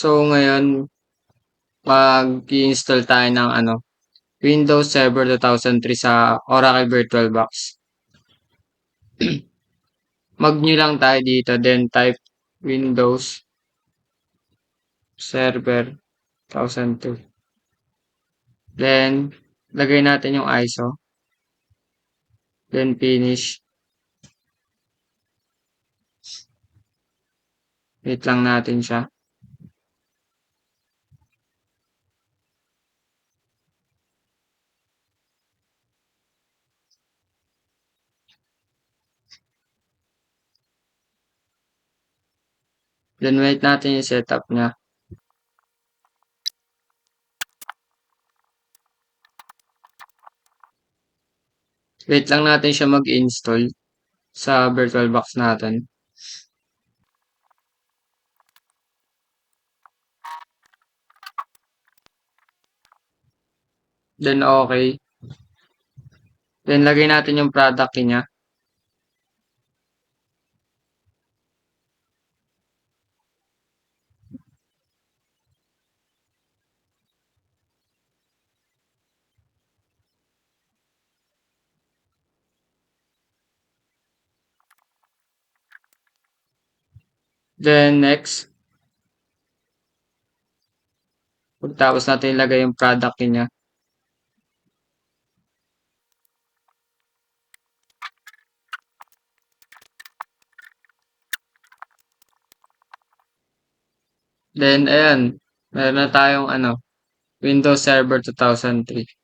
So, ngayon, mag-i-install tayo ng Windows Server 2003 sa Oracle VirtualBox. Mag-new lang tayo dito, then type Windows Server 2002. Then, lagay natin yung ISO. Then, finish. Wait lang natin siya. Then, wait natin yung setup niya. Wait lang natin siya mag-install sa VirtualBox natin. Then, okay. Then, lagay natin yung product key niya. Then, next. Pagtapos natin ilagay yung product key niya. Then, ayan. Meron na tayong Windows Server 2003.